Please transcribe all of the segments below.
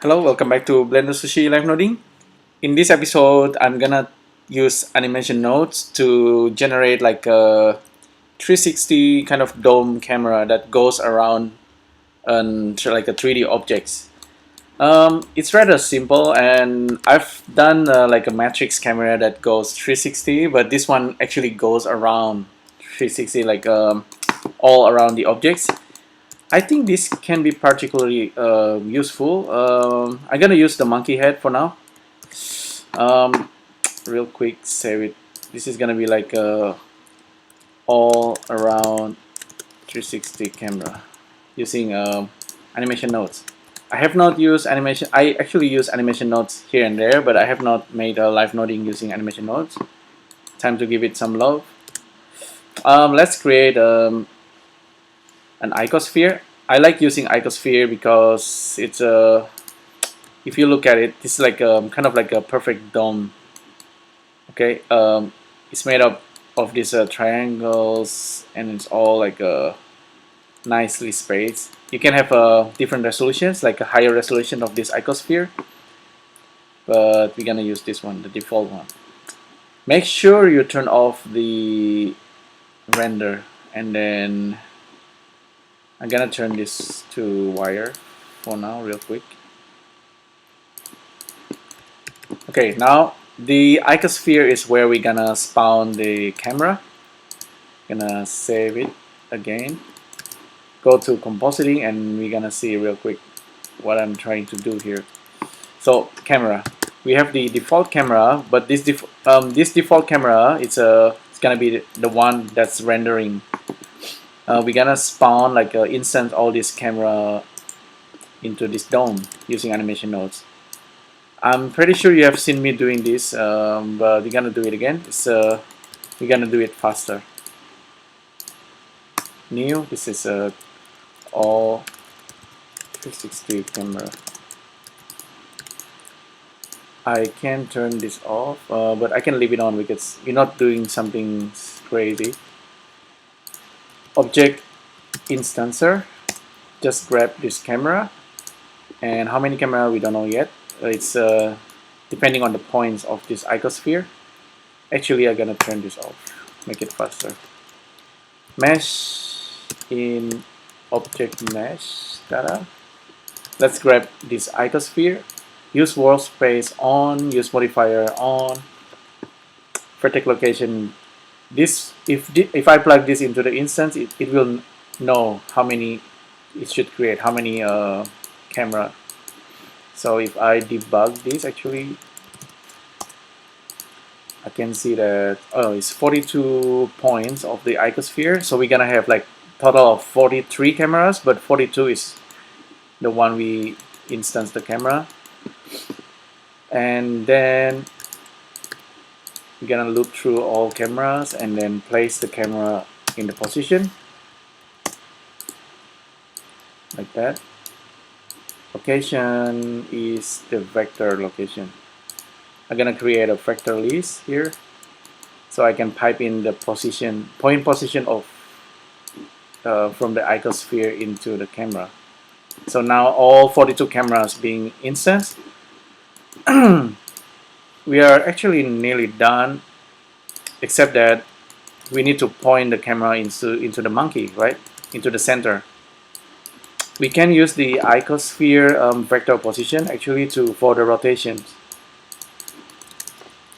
Hello, welcome back to BlenderSushi Live Noding. In this episode, I'm gonna use animation nodes to generate like a 360 kind of dome camera that goes around and like a 3D objects. It's rather simple, and I've done like a matrix camera that goes 360, but this one actually goes around 360, like all around the objects. I think this can be particularly useful. I'm gonna use the monkey head for now. Um, Real quick, save it. This is gonna be like a all around 360 camera using animation nodes. I have not used animation. I actually use animation nodes here and there, but I have not made a live noding using animation nodes. Time to give it some love. Let's create an icosphere. I like using icosphere because it's a if you look at it, it's like kind of like a perfect dome. Okay, it's made up of these triangles, and it's all like nicely spaced. You can have different resolutions, like a higher resolution of this icosphere, but we're gonna use this one, the default one. Make sure you turn off the render, and then I'm gonna turn this to wire for now real quick. Okay, now the icosphere is where we're gonna spawn the camera. Gonna save it again. Go to compositing, and we're gonna see real quick what I'm trying to do here. So camera, we have the default camera, but this default camera it's gonna be the one that's rendering. We're gonna spawn like instance all this camera into this dome using animation nodes. I'm pretty sure you have seen me doing this, but we're gonna do it again. We're gonna do it faster. New, this is all 360 camera. I can turn this off, but I can leave it on because we're not doing something crazy. Object instancer, just grab this camera, and how many camera we don't know yet. It's depending on the points of this icosphere. Actually, I'm gonna turn this off, make it faster. Mesh in object mesh data. Let's grab this icosphere. Use workspace on. Use modifier on. Vertex location. This if I plug this into the instance, it will know how many it should create, how many camera. So if I debug this, actually I can see that it's 42 points of the icosphere. So we're gonna have like total of 43 cameras, but 42 is the one we instance the camera. And then we're gonna loop through all cameras and then place the camera in the position like that. Location is the vector location. I'm gonna create a vector list here so I can pipe in the point position of from the icosphere into the camera. So now all 42 cameras being instanced. We are actually nearly done, except that we need to point the camera into the monkey, right? Into the center. We can use the icosphere vector position actually for the rotations.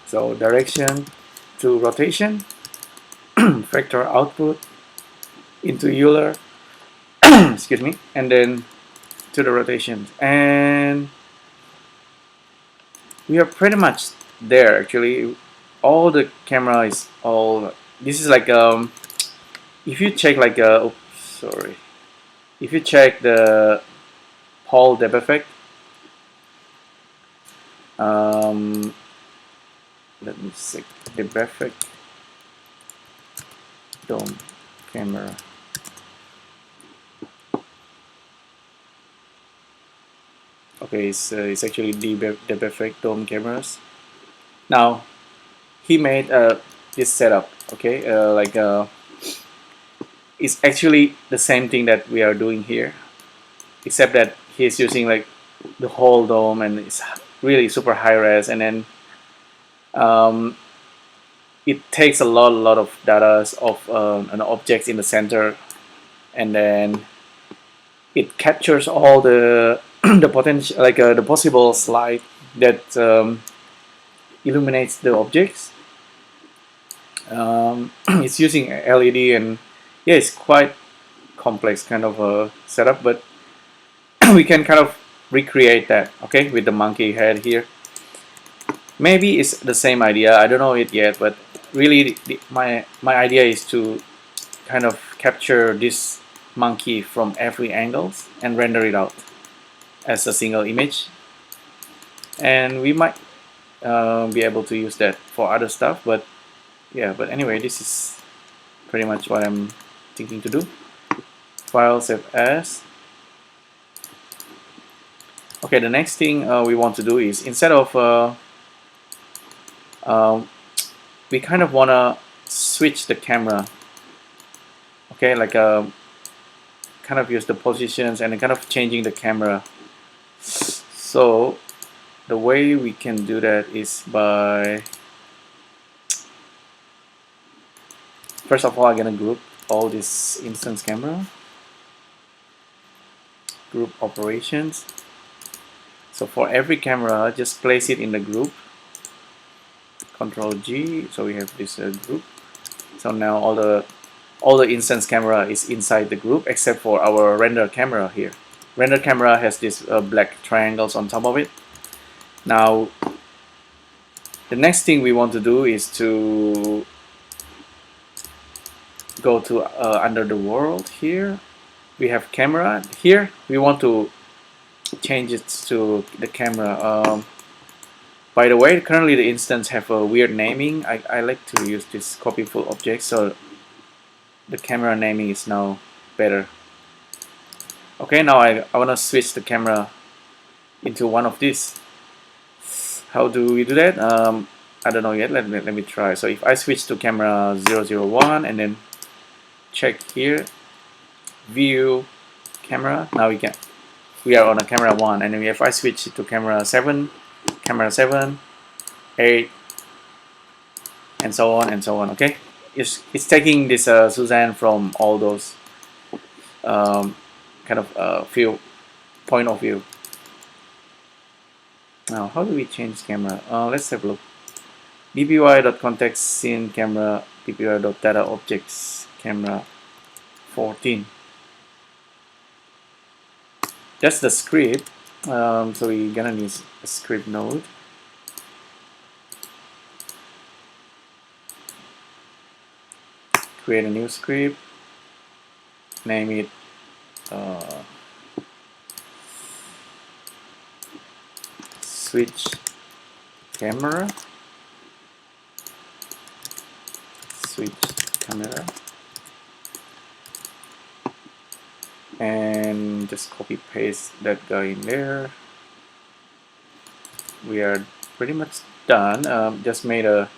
So direction to rotation, vector output into Euler, excuse me, and then to the rotation. And we are pretty much there actually. All the camera is all. This is like if you check like if you check the Paul Debevec, let me see, Debevec dome camera. Okay, it's actually Debevec dome cameras. Now he made this setup. Okay, it's actually the same thing that we are doing here, except that he's using like the whole dome, and it's really super high res, and then it takes a lot of data of an object in the center, and then it captures all the the potential, like the possible light that illuminates the objects. It's using LED, and yeah, it's quite complex kind of a setup, but we can kind of recreate that, okay, with the monkey head here. Maybe it's the same idea, I don't know it yet, but really my idea is to kind of capture this monkey from every angle and render it out as a single image, and we might be able to use that for other stuff, but yeah, but anyway, this is pretty much what I'm thinking to do. File, save as. Okay, the next thing we want to do is, instead of we kind of want to switch the camera, okay, like kind of use the positions and kind of changing the camera. So the way we can do that is by, first of all, I'm gonna group all this instance camera, group operations. So for every camera, just place it in the group, Control G, so we have this group. So now all the instance camera is inside the group except for our render camera here. Render camera has these black triangles on top of it. Now the next thing we want to do is to go to under the world here. We have camera here. We want to change it to the camera. By the way, currently the instance have a weird naming. I like to use this copy full object, so the camera naming is now better. Okay, now I want to switch the camera into one of these. How do we do that? I don't know yet. Let me try. So if I switch to camera 001 and then check here, view camera, now we are on a camera 1, and then if I switch it to camera 7, 8, and so on and so on. Okay, it's taking this Suzanne from all those kind of point of view. Now how do we change camera? Let's have a look. dpy.context scene camera, dpy.data objects camera 14. That's the script. So we're gonna need a script node. Create a new script. Name it switch camera. Switch camera. And just copy paste that guy in there. We are pretty much done. Just made a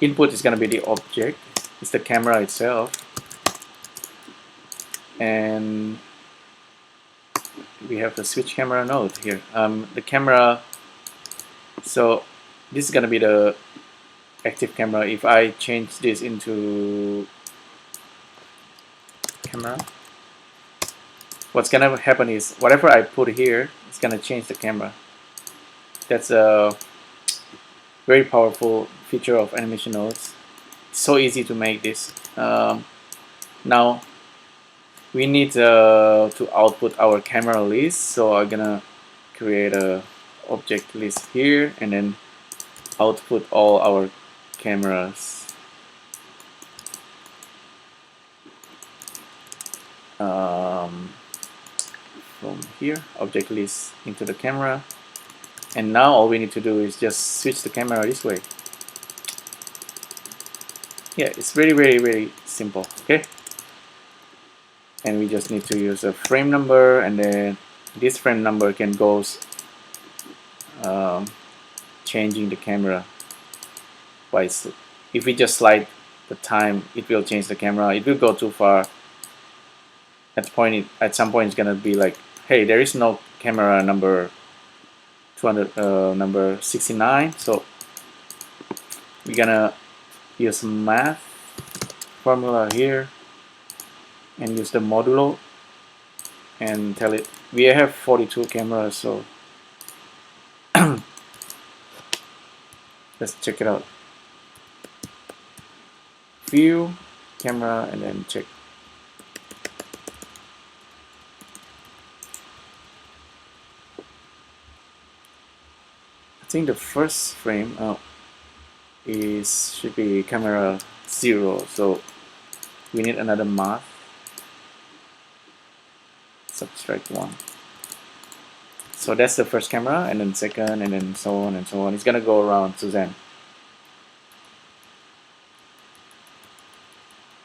input is gonna be the object. It's the camera itself, and we have the switch camera node here. The camera. So this is gonna be the active camera. If I change this into camera, what's gonna happen is whatever I put here, it's gonna change the camera. That's a very powerful feature of animation nodes. It's so easy to make this. Now we need to output our camera list, so I'm gonna create a object list here and then output all our cameras. From here, object list into the camera, and now all we need to do is just switch the camera this way. Yeah, it's very simple. Okay, and we just need to use a frame number, and then this frame number can go changing the camera twice. If we just slide the time, it will change the camera. It will go too far. At some point it's gonna be like, hey, there is no camera number 69. So we're gonna use math formula here and use the modulo and tell it we have 42 cameras, so let's check it out. View, camera, and then check. I think the first frame should be camera 0, so we need another math. Subtract 1. So that's the first camera, and then second, and then so on and so on. It's gonna go around Suzanne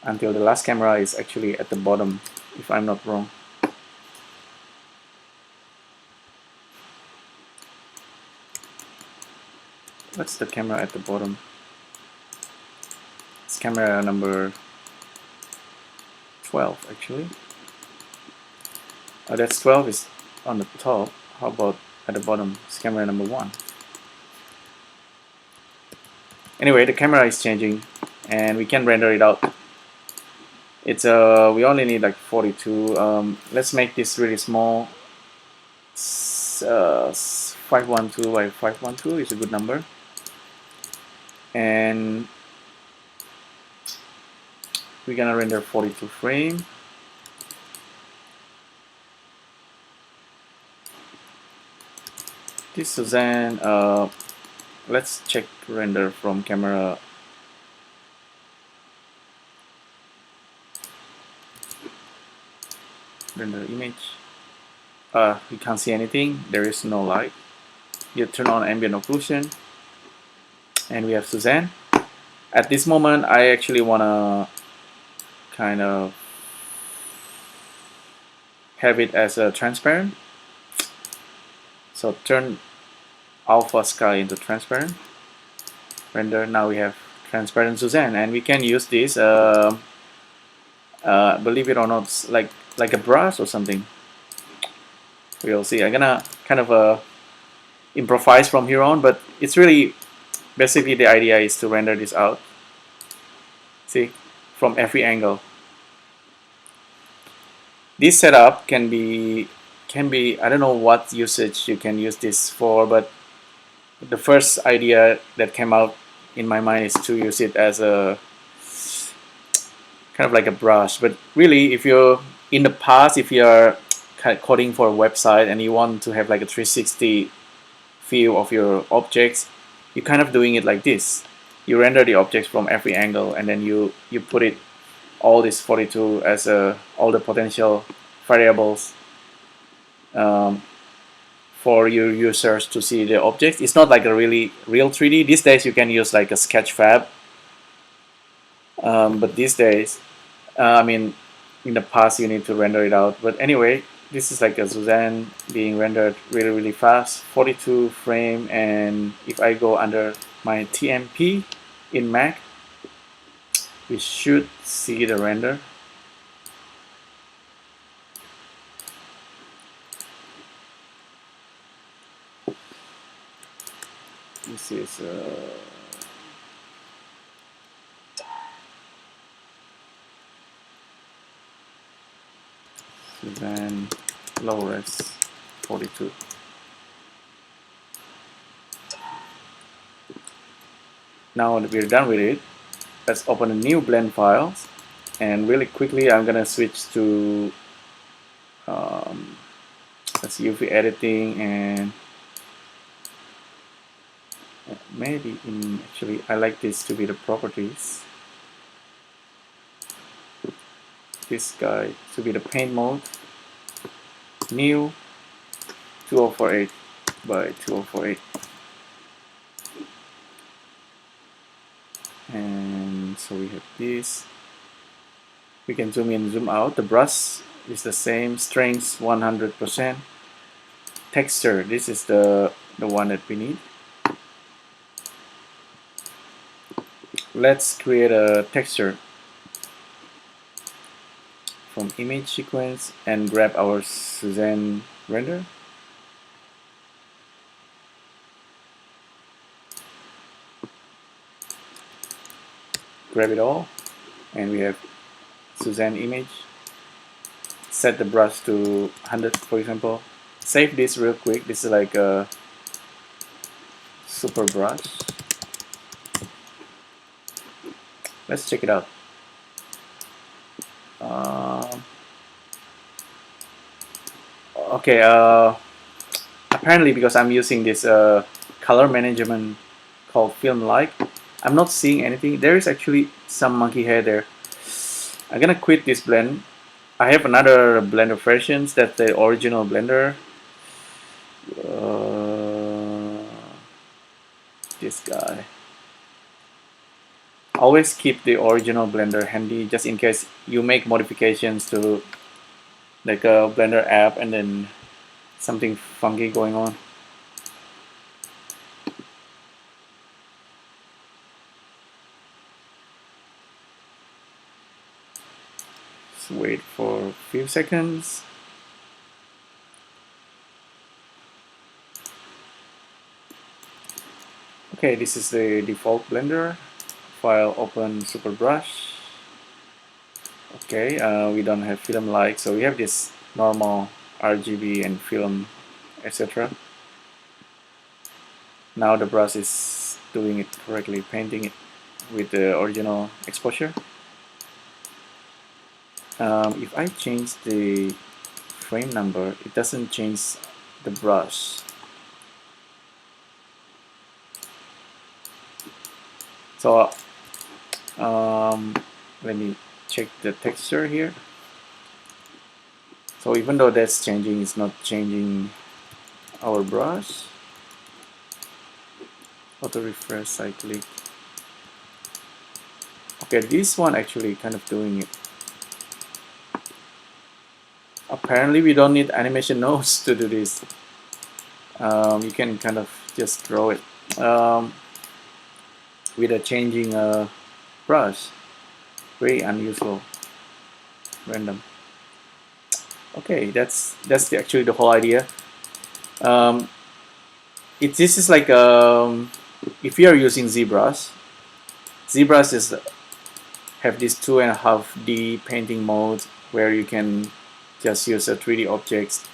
until the last camera is actually at the bottom, if I'm not wrong. What's the camera at the bottom? It's camera number 12 actually. That's 12 is on the top. How about at the bottom? It's camera number 1. Anyway, the camera is changing and we can render it out. It's we only need like 42. Let's make this really small. 512 by 512 is a good number. And we're gonna render 42 frame. This Suzanne, let's check render from camera. Render image. We can't see anything. There is no light. You turn on ambient occlusion, and we have Suzanne. At this moment, I actually wanna kind of have it as a transparent. So turn alpha sky into transparent. Render. Now we have transparent Suzanne, and we can use this. Believe it or not, like a brush or something. We'll see. I'm gonna kind of improvise from here on, but it's really basically the idea is to render this out. See, from every angle. This setup can be I don't know what usage you can use this for, but the first idea that came out in my mind is to use it as a kind of like a brush. But really, if you're in the past, if you're coding for a website and you want to have like a 360 view of your objects, you're kind of doing it like this. You render the objects from every angle, and then you put it all this 42 as all the potential variables for your users to see the objects. It's not like a real 3D. These days you can use like a Sketchfab, but these days, I mean, in the past you need to render it out. But anyway, this is like a Suzanne being rendered really fast, 42 frame, and if I go under my TMP in Mac, we should see the render. This is Suzanne low res 42. Now that we're done with it, let's open a new blend file, and really quickly I'm gonna switch to let's UV editing, and maybe actually I like this to be the properties. This guy to be the paint mode. New 2048 by 2048. And so we have this. We can zoom in, zoom out. The brush is the same. Strength 100%. Texture. This is the one that we need. Let's create a texture from image sequence and grab our Suzanne render. grab it all, and we have Suzanne image. Set the brush to 100, for example. Save this real quick. This is like a super brush. Let's check it out. Okay, apparently because I'm using this color management called Film Like, I'm not seeing anything. There is actually some monkey hair there. I'm gonna quit this blend. I have another Blender versions. That's the original Blender. This guy. Always keep the original Blender handy just in case you make modifications to like a Blender app and then something funky going on. Just wait for a few seconds. Okay, this is the default Blender. File open ZBrush. Okay, we don't have film like, so we have this normal RGB and film, etc. Now the brush is doing it correctly, painting it with the original exposure. If I change the frame number, it doesn't change the brush. So let me check the texture here. So even though that's changing, it's not changing our brush. Auto refresh, cyclic. Okay, this one actually kind of doing it. Apparently we don't need animation nodes to do this. You can kind of just draw it with a changing brush. Very unusual, random. Okay, that's actually the whole idea. This is like if you are using ZBrush, ZBrush have this 2.5D painting mode where you can just use a 3D objects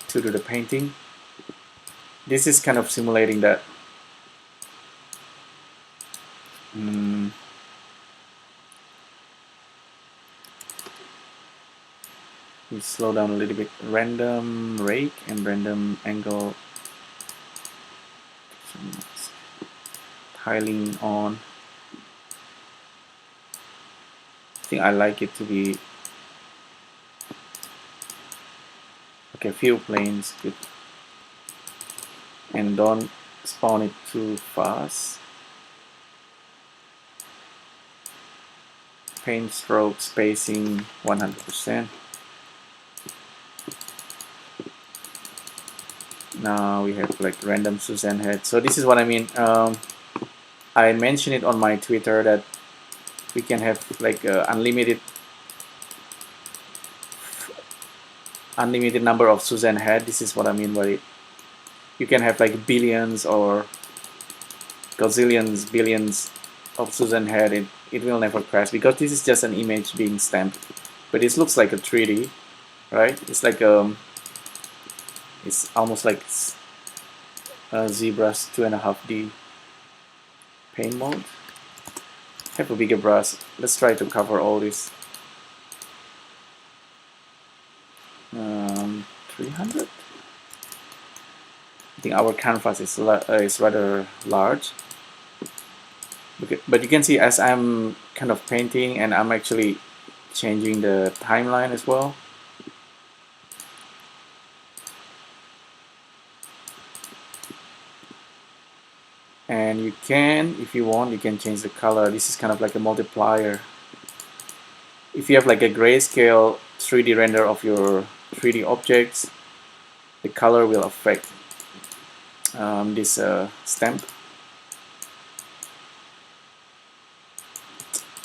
to do the painting. This is kind of simulating that. We slow down a little bit. Random rake and random angle. Tiling on. I think I like it to be okay. Few planes, good. And don't spawn it too fast. Paint stroke spacing 100%. Now we have like random Suzanne head. So this is what I mean. I mentioned it on my Twitter that we can have like unlimited number of Suzanne head. This is what I mean by it. You can have like billions or gazillions, billions of Suzanne head. It will never crash because this is just an image being stamped. But it looks like a 3D, right? It's like it's almost like ZBrush 2.5D paint mode. Have a bigger brush. Let's try to cover all this. 300. I think our canvas is rather large. But you can see as I'm kind of painting and I'm actually changing the timeline as well. And you can, if you want, you can change the color. This is kind of like a multiplier. If you have like a grayscale 3D render of your 3D objects, the color will affect this stamp.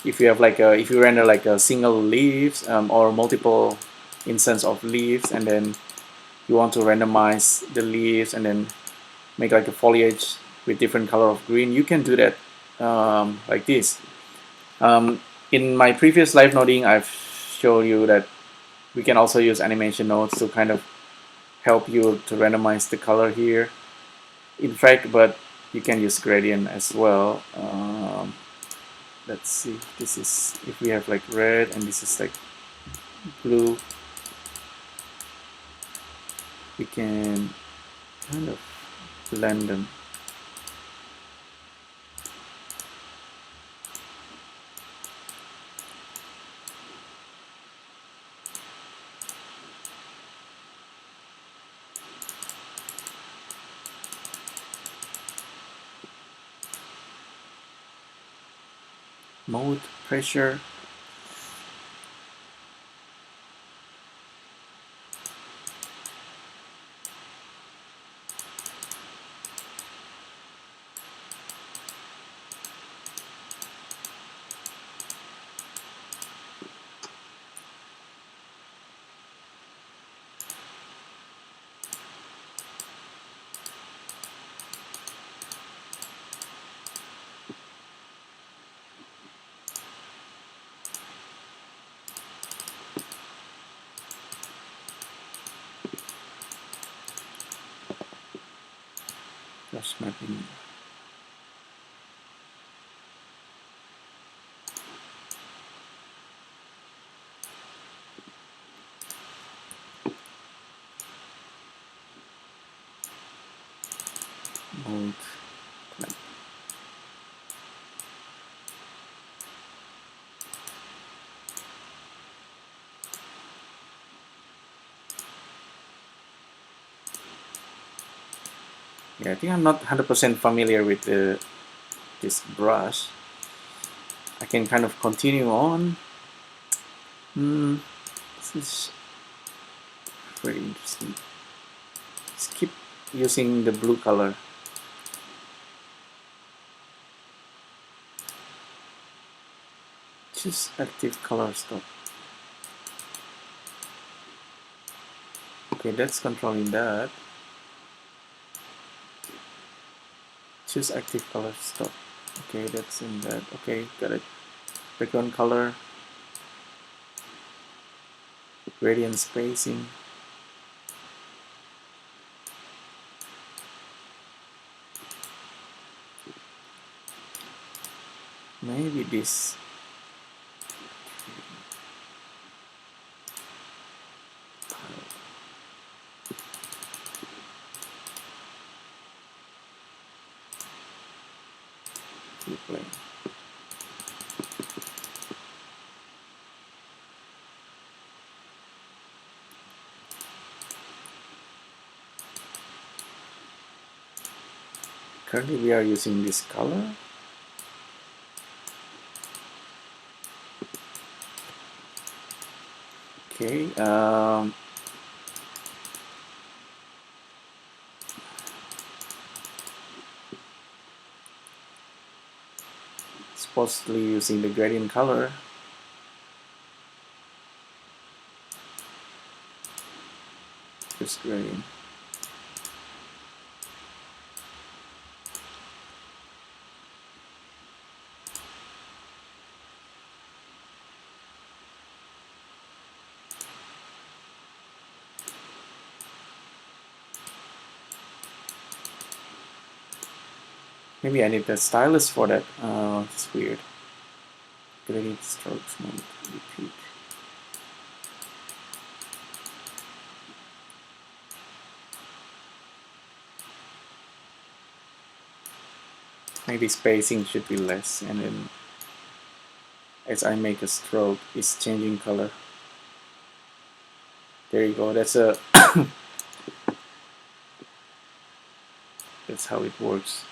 If you have like if you render like a single leaves or multiple instance of leaves, and then you want to randomize the leaves and then make like a foliage with different color of green, you can do that like this. In my previous live noding, I've showed you that we can also use animation nodes to kind of help you to randomize the color here. In fact, but you can use gradient as well. Let's see, this is if we have like red and this is like blue, we can kind of blend them. Mode, pressure. Brush mapping. Mode. Yeah, I think I'm not 100% familiar with this brush. I can kind of continue on. This is very interesting. Let's keep using the blue color. Choose active color stop. Okay, that's controlling that. Choose active color stop. Okay, that's in that. Okay, got it. Background color. Gradient spacing. Maybe this. Play. Currently we are using this color. Okay, supposedly using the gradient color. Just gradient. Maybe I need the stylus for that. It's weird. Gradient strokes mode, repeat. Maybe spacing should be less, and then as I make a stroke, it's changing color. There you go. That's a that's how it works.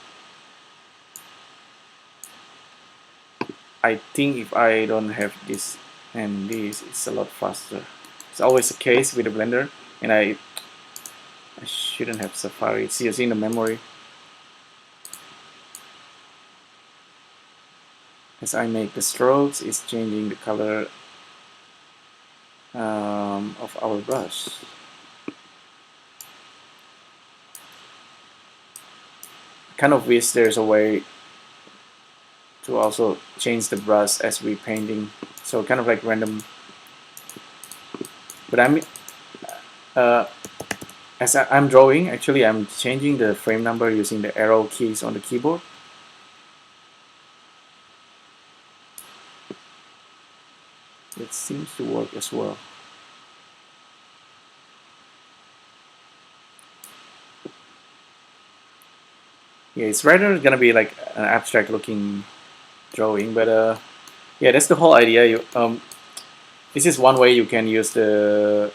I think if I don't have this and this, it's a lot faster. It's always the case with the Blender, and I shouldn't have Safari. It's using the memory. As I make the strokes, it's changing the color of our brush. I kind of wish there's a way to also change the brush as we painting, so kind of like random. But as I'm drawing, actually I'm changing the frame number using the arrow keys on the keyboard. It seems to work as well. Yeah, it's rather gonna be like an abstract looking drawing, but yeah, that's the whole idea. This is one way you can use the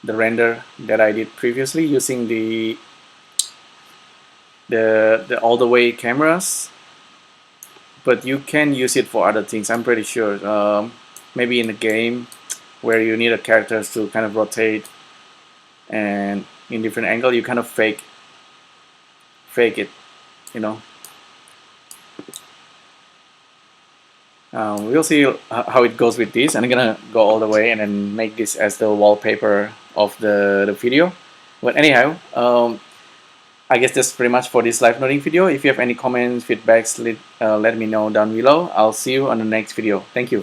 render that I did previously using the all the way cameras, but you can use it for other things, I'm pretty sure. Maybe in a game where you need a characters to kind of rotate and in different angle, you kind of fake it, you know. We'll see how it goes with this. I'm gonna go all the way and then make this as the wallpaper of the video. But anyhow, I guess that's pretty much for this live noding video. If you have any comments, feedbacks, let me know down below. I'll see you on the next video. Thank you.